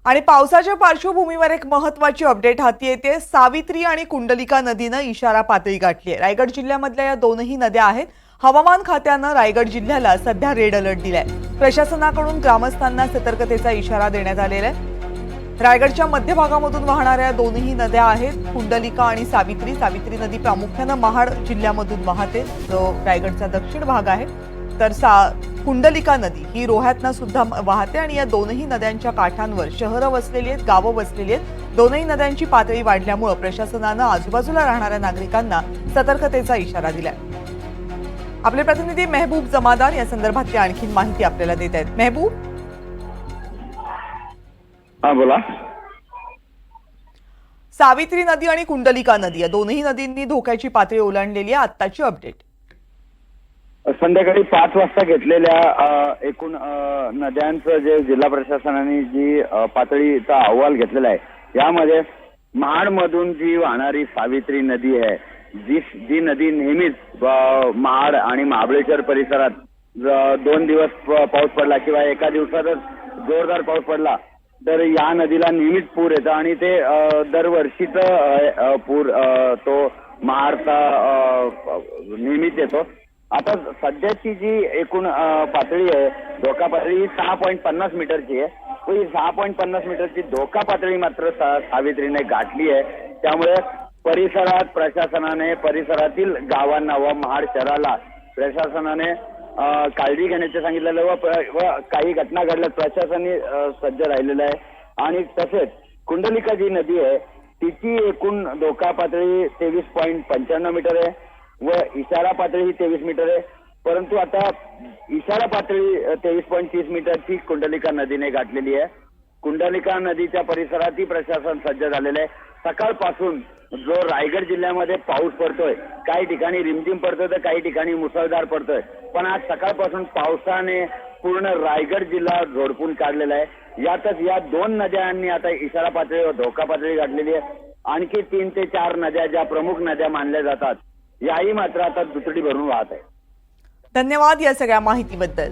आणि पावसाच्या पार्श्वभूमीवर एक महत्त्वाची अपडेट हाती येते। सावित्री आणि कुंडलिका नदीनं इशारा पातळी गाठली आहे। रायगड जिल्ह्यामधल्या या दोनही नद्या आहेत। हवामान खात्यानं रायगड जिल्ह्याला सध्या रेड अलर्ट दिलाय। प्रशासनाकडून ग्रामस्थांना सतर्कतेचा इशारा देण्यात आलेला आहे। रायगडच्या मध्य भागामधून वाहणाऱ्या दोनही नद्या आहेत कुंडलिका आणि सावित्री। सावित्री नदी प्रामुख्याने महाड जिल्ह्यामधून वाहते, जो रायगडचा दक्षिण भाग आहे, तर कुंडलिका नदी ही रोह्यातनं सुद्धा वाहते आणि या दोनही नद्यांच्या काठांवर शहरं वसलेली आहेत, गावं वसलेली आहेत। दोनही नद्यांची पातळी वाढल्यामुळे प्रशासनानं आजूबाजूला राहणाऱ्या नागरिकांना सतर्कतेचा इशारा दिलाय। आपले प्रतिनिधी मेहबूब जमादार या संदर्भातली आणखी माहिती आपल्याला देत आहेत। मेहबूब, हां बोला। सावित्री नदी आणि कुंडलिका नदी या दोनही नदींनी धोक्याची पातळी ओलांडलेली आहे। आत्ताची अपडेट। संध्याकाळी 5 वाजता घेतलेल्या एकूण नद्यांचं जे जिल्हा प्रशासनाने जी पातळीचा अहवाल घेतलेला आहे, यामध्ये महाडमधून जी वाहणारी सावित्री नदी आहे, जी नदी नेहमीच महाड आणि महाबळेश्वर परिसरात 2 दिवस पाऊस पडला किंवा एका दिवसातच जोरदार पाऊस पडला तर या नदीला नेहमीच पूर येतो आणि ते दरवर्षीच पूर तो महाडचा नेहमीच येतो। आता सध्याची जी एकूण पातळी आहे, धोका पातळी 6.50 मीटरची आहे। तो ही 6.50 मीटरची धोका पातळी मात्र सावित्रीने गाठली आहे। त्यामुळे परिसरात प्रशासनाने परिसरातील गावांना व महाड शहराला प्रशासनाने काळजी घेण्याचे सांगितलेलं व काही घटना घडल्यास प्रशासनाने सज्ज राहिलेलं आहे। आणि तसेच कुंडलिका जी नदी आहे तिची एकूण धोका पातळी 23.95 मीटर आहे व इशारा पातळी ही 23 मीटर आहे। परंतु आता इशारा पातळी 23.30 मीटरची कुंडलिका नदीने गाठलेली आहे। कुंडलिका नदीच्या परिसरातही प्रशासन सज्ज झालेलं आहे। सकाळपासून जो रायगड जिल्ह्यामध्ये पाऊस पडतोय, काही ठिकाणी रिमझिम पडतोय तर काही ठिकाणी मुसळधार पडतोय, पण आज सकाळपासून पावसाने पूर्ण रायगड जिल्हा झोडपून काढलेला आहे। यातच या 2 नद्यांनी आता इशारा पातळी व धोका पातळी गाठलेली आहे। आणखी 3 ते 4 नद्या ज्या प्रमुख नद्या मानल्या जातात, याही मात्र आता दुथडी भरून वाहत आहे। धन्यवाद या सगळ्या माहितीबद्दल।